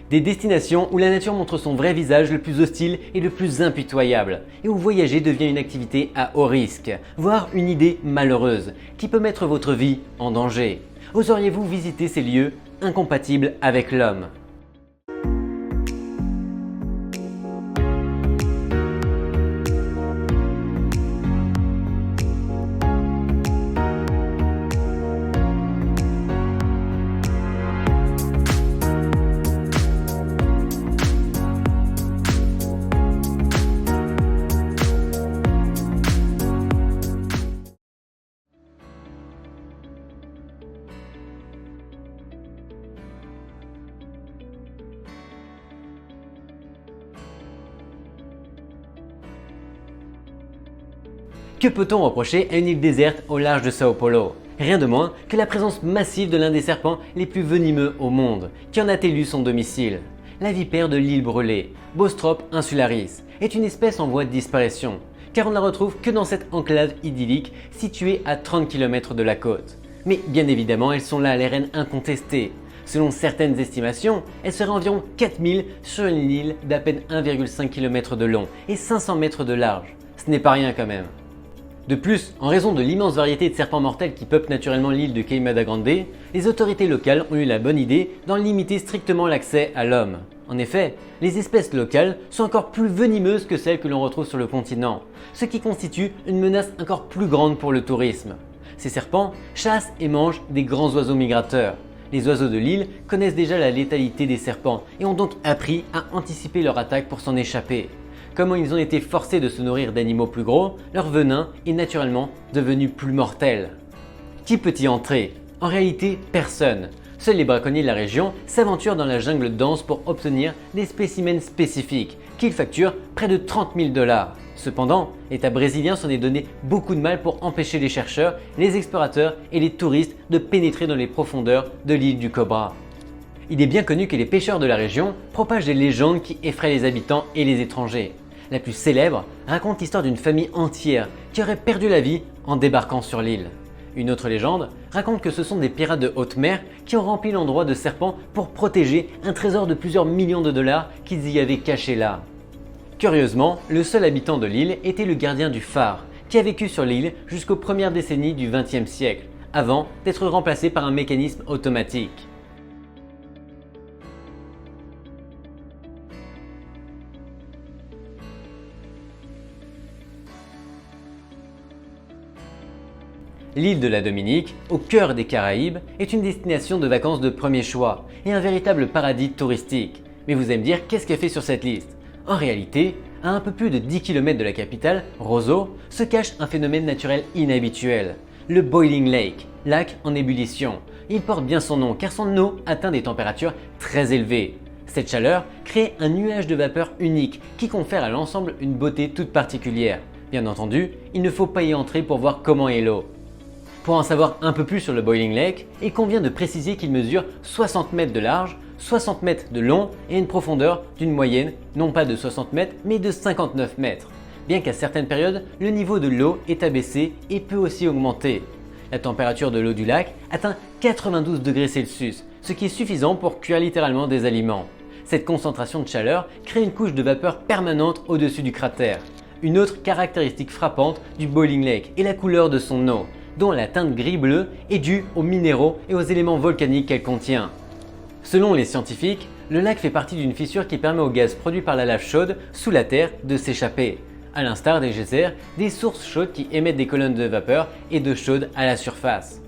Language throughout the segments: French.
Des destinations où la nature montre son vrai visage le plus hostile et le plus impitoyable, et où voyager devient une activité à haut risque, voire une idée malheureuse, qui peut mettre votre vie en danger. Oseriez-vous visiter ces lieux incompatibles avec l'homme ? Que peut-on reprocher à une île déserte au large de Sao Paulo? Rien de moins que la présence massive de l'un des serpents les plus venimeux au monde, qui en a élu son domicile. La vipère de l'île brûlée, Bostrop insularis, est une espèce en voie de disparition, car on ne la retrouve que dans cette enclave idyllique située à 30 km de la côte. Mais bien évidemment, elles sont là les reines incontestées. Selon certaines estimations, elles seraient environ 4000 sur une île d'à peine 1,5 km de long et 500 mètres de large. Ce n'est pas rien quand même. De plus, en raison de l'immense variété de serpents mortels qui peuplent naturellement l'île de Queimada Grande, les autorités locales ont eu la bonne idée d'en limiter strictement l'accès à l'homme. En effet, les espèces locales sont encore plus venimeuses que celles que l'on retrouve sur le continent, ce qui constitue une menace encore plus grande pour le tourisme. Ces serpents chassent et mangent des grands oiseaux migrateurs. Les oiseaux de l'île connaissent déjà la létalité des serpents et ont donc appris à anticiper leur attaque pour s'en échapper. Comme ils ont été forcés de se nourrir d'animaux plus gros, leur venin est naturellement devenu plus mortel. Qui peut y entrer? En réalité, personne. Seuls les braconniers de la région s'aventurent dans la jungle dense pour obtenir des spécimens spécifiques, qu'ils facturent près de 30 000 $. Cependant, l'État brésilien s'en est donné beaucoup de mal pour empêcher les chercheurs, les explorateurs et les touristes de pénétrer dans les profondeurs de l'île du Cobra. Il est bien connu que les pêcheurs de la région propagent des légendes qui effraient les habitants et les étrangers. La plus célèbre raconte l'histoire d'une famille entière qui aurait perdu la vie en débarquant sur l'île. Une autre légende raconte que ce sont des pirates de haute mer qui ont rempli l'endroit de serpents pour protéger un trésor de plusieurs millions de dollars qu'ils y avaient caché là. Curieusement, le seul habitant de l'île était le gardien du phare, qui a vécu sur l'île jusqu'aux premières décennies du XXe siècle, avant d'être remplacé par un mécanisme automatique. L'île de la Dominique, au cœur des Caraïbes, est une destination de vacances de premier choix et un véritable paradis touristique. Mais vous allez me dire, qu'est-ce qu'elle fait sur cette liste? En réalité, à un peu plus de 10 km de la capitale, Roseau, se cache un phénomène naturel inhabituel, le Boiling Lake, lac en ébullition. Il porte bien son nom car son eau atteint des températures très élevées. Cette chaleur crée un nuage de vapeur unique qui confère à l'ensemble une beauté toute particulière. Bien entendu, il ne faut pas y entrer pour voir comment est l'eau. Pour en savoir un peu plus sur le Boiling Lake, il convient de préciser qu'il mesure 60 mètres de large, 60 mètres de long et une profondeur d'une moyenne, non pas de 60 mètres, mais de 59 mètres. Bien qu'à certaines périodes, le niveau de l'eau est abaissé et peut aussi augmenter. La température de l'eau du lac atteint 92 degrés Celsius, ce qui est suffisant pour cuire littéralement des aliments. Cette concentration de chaleur crée une couche de vapeur permanente au-dessus du cratère. Une autre caractéristique frappante du Boiling Lake est la couleur de son eau, dont la teinte gris-bleu est due aux minéraux et aux éléments volcaniques qu'elle contient. Selon les scientifiques, le lac fait partie d'une fissure qui permet au gaz produit par la lave chaude sous la terre de s'échapper, à l'instar des geysers, des sources chaudes qui émettent des colonnes de vapeur et d'eau chaude à la surface.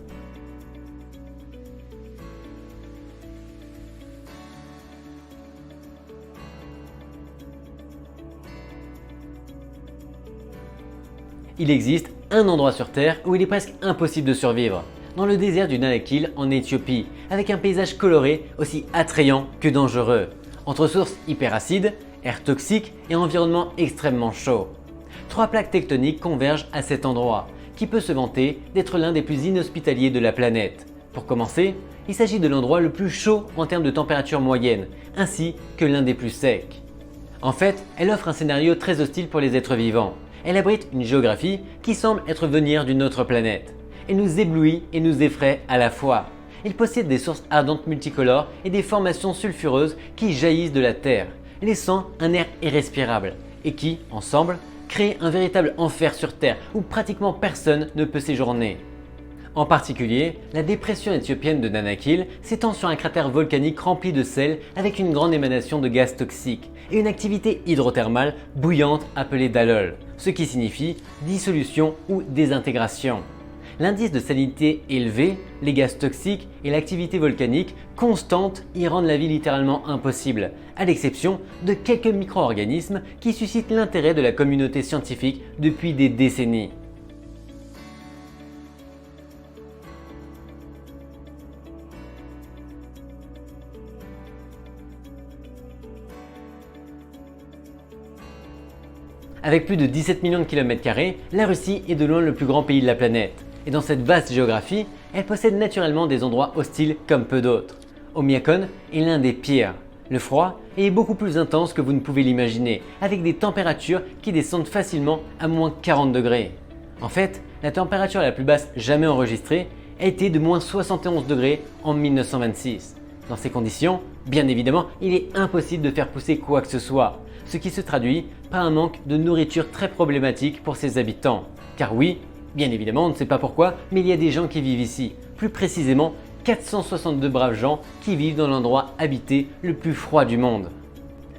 Il existe un endroit sur Terre où il est presque impossible de survivre, dans le désert du Danakil en Éthiopie, avec un paysage coloré aussi attrayant que dangereux, entre sources hyper acides, air toxique et environnement extrêmement chaud. 3 plaques tectoniques convergent à cet endroit, qui peut se vanter d'être l'un des plus inhospitaliers de la planète. Pour commencer, il s'agit de l'endroit le plus chaud en termes de température moyenne, ainsi que l'un des plus secs. En fait, elle offre un scénario très hostile pour les êtres vivants. Elle abrite une géographie qui semble être venir d'une autre planète. Elle nous éblouit et nous effraie à la fois. Il possède des sources ardentes multicolores et des formations sulfureuses qui jaillissent de la Terre, laissant un air irrespirable et qui, ensemble, créent un véritable enfer sur Terre où pratiquement personne ne peut séjourner. En particulier, la dépression éthiopienne de Danakil s'étend sur un cratère volcanique rempli de sel avec une grande émanation de gaz toxiques et une activité hydrothermale bouillante appelée Dalol, ce qui signifie dissolution ou désintégration. L'indice de salinité élevé, les gaz toxiques et l'activité volcanique constante y rendent la vie littéralement impossible, à l'exception de quelques micro-organismes qui suscitent l'intérêt de la communauté scientifique depuis des décennies. Avec plus de 17 millions de km², la Russie est de loin le plus grand pays de la planète. Et dans cette vaste géographie, elle possède naturellement des endroits hostiles comme peu d'autres. Omiakon est l'un des pires. Le froid est beaucoup plus intense que vous ne pouvez l'imaginer, avec des températures qui descendent facilement à moins 40 degrés. En fait, la température la plus basse jamais enregistrée a été de moins 71 degrés en 1926. Dans ces conditions, bien évidemment, il est impossible de faire pousser quoi que ce soit, ce qui se traduit par un manque de nourriture très problématique pour ses habitants. Car oui, bien évidemment, on ne sait pas pourquoi, mais il y a des gens qui vivent ici, plus précisément 462 braves gens qui vivent dans l'endroit habité le plus froid du monde.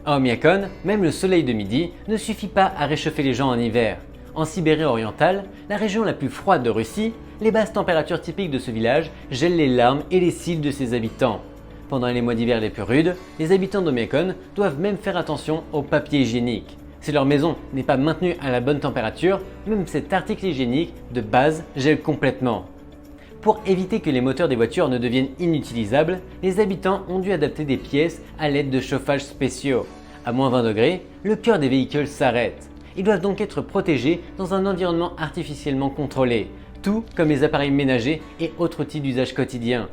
À Omiakon, même le soleil de midi ne suffit pas à réchauffer les gens en hiver. En Sibérie orientale, la région la plus froide de Russie, les basses températures typiques de ce village gèlent les larmes et les cils de ses habitants. Pendant les mois d'hiver les plus rudes, les habitants d'Omiakon doivent même faire attention au papier hygiénique. Si leur maison n'est pas maintenue à la bonne température, même cet article hygiénique de base gèle complètement. Pour éviter que les moteurs des voitures ne deviennent inutilisables, les habitants ont dû adapter des pièces à l'aide de chauffages spéciaux. À moins 20 degrés, le cœur des véhicules s'arrête. Ils doivent donc être protégés dans un environnement artificiellement contrôlé, tout comme les appareils ménagers et autres outils d'usage quotidien.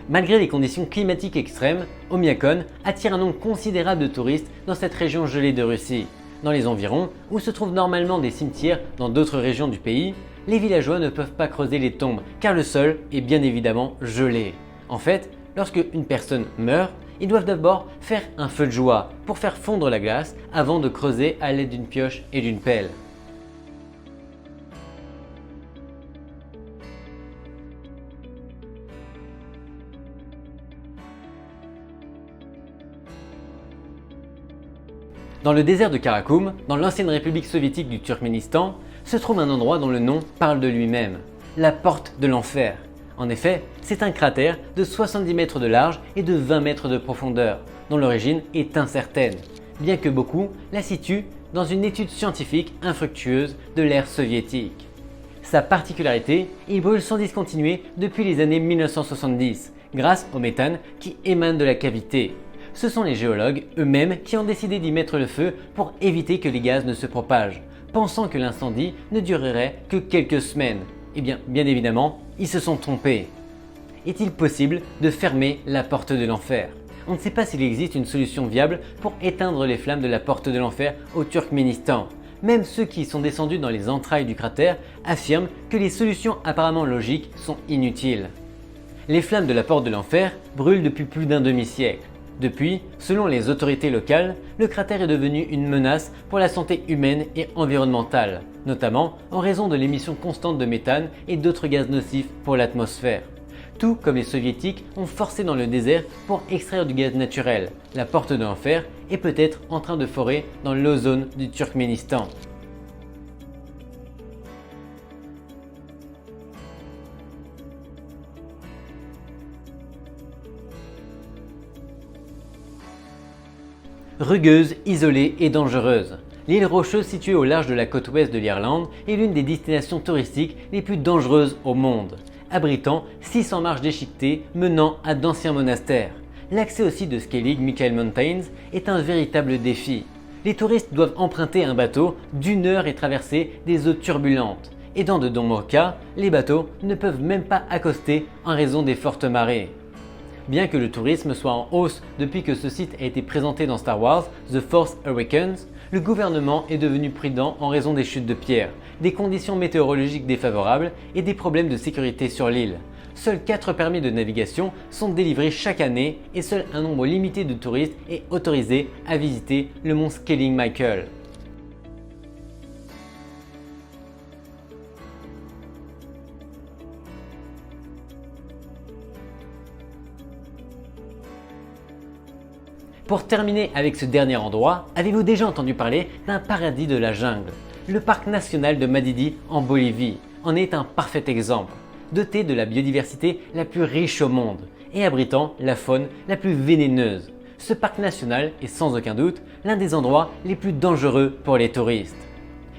Malgré les conditions climatiques extrêmes, Omiakon attire un nombre considérable de touristes dans cette région gelée de Russie. Dans les environs, où se trouvent normalement des cimetières dans d'autres régions du pays, les villageois ne peuvent pas creuser les tombes car le sol est bien évidemment gelé. En fait, lorsque une personne meurt, ils doivent d'abord faire un feu de joie pour faire fondre la glace avant de creuser à l'aide d'une pioche et d'une pelle. Dans le désert de Karakoum, dans l'ancienne république soviétique du Turkménistan, se trouve un endroit dont le nom parle de lui-même, la porte de l'enfer. En effet, c'est un cratère de 70 mètres de large et de 20 mètres de profondeur, dont l'origine est incertaine, bien que beaucoup la situent dans une étude scientifique infructueuse de l'ère soviétique. Sa particularité, il brûle sans discontinuer depuis les années 1970, grâce au méthane qui émane de la cavité. Ce sont les géologues eux-mêmes qui ont décidé d'y mettre le feu pour éviter que les gaz ne se propagent, pensant que l'incendie ne durerait que quelques semaines. Eh bien évidemment, ils se sont trompés. Est-il possible de fermer la porte de l'enfer? On ne sait pas s'il existe une solution viable pour éteindre les flammes de la porte de l'enfer au Turkménistan. Même ceux qui sont descendus dans les entrailles du cratère affirment que les solutions apparemment logiques sont inutiles. Les flammes de la porte de l'enfer brûlent depuis plus d'un demi-siècle. Depuis, selon les autorités locales, le cratère est devenu une menace pour la santé humaine et environnementale, notamment en raison de l'émission constante de méthane et d'autres gaz nocifs pour l'atmosphère. Tout comme les soviétiques ont forcé dans le désert pour extraire du gaz naturel, la porte de l'enfer est peut-être en train de forer dans l'ozone du Turkménistan. Rugueuse, isolée et dangereuse. L'île rocheuse située au large de la côte ouest de l'Irlande est l'une des destinations touristiques les plus dangereuses au monde, abritant 600 marches déchiquetées menant à d'anciens monastères. L'accès au site de Skellig Michael Mountains est un véritable défi. Les touristes doivent emprunter un bateau d'1 heure et traverser des eaux turbulentes. Et dans de nombreux cas, les bateaux ne peuvent même pas accoster en raison des fortes marées. Bien que le tourisme soit en hausse depuis que ce site a été présenté dans Star Wars The Force Awakens, le gouvernement est devenu prudent en raison des chutes de pierres, des conditions météorologiques défavorables et des problèmes de sécurité sur l'île. seuls 4 permis de navigation sont délivrés chaque année et seul un nombre limité de touristes est autorisé à visiter le mont Scaling Michael. Pour terminer avec ce dernier endroit, avez-vous déjà entendu parler d'un paradis de la jungle? Le parc national de Madidi en Bolivie en est un parfait exemple, doté de la biodiversité la plus riche au monde et abritant la faune la plus vénéneuse. Ce parc national est sans aucun doute l'un des endroits les plus dangereux pour les touristes.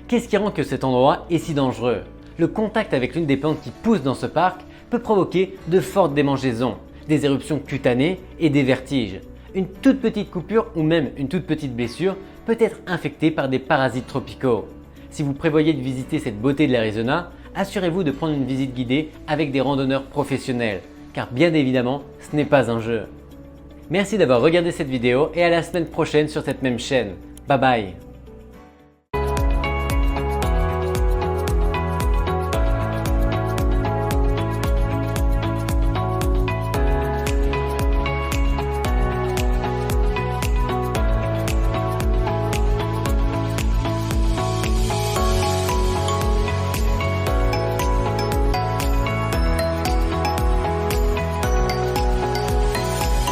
Qu'est-ce qui rend que cet endroit est si dangereux? Le contact avec l'une des plantes qui poussent dans ce parc peut provoquer de fortes démangeaisons, des éruptions cutanées et des vertiges. Une toute petite coupure ou même une toute petite blessure peut être infectée par des parasites tropicaux. Si vous prévoyez de visiter cette beauté de l'Arizona, assurez-vous de prendre une visite guidée avec des randonneurs professionnels, car bien évidemment, ce n'est pas un jeu. Merci d'avoir regardé cette vidéo et à la semaine prochaine sur cette même chaîne. Bye bye.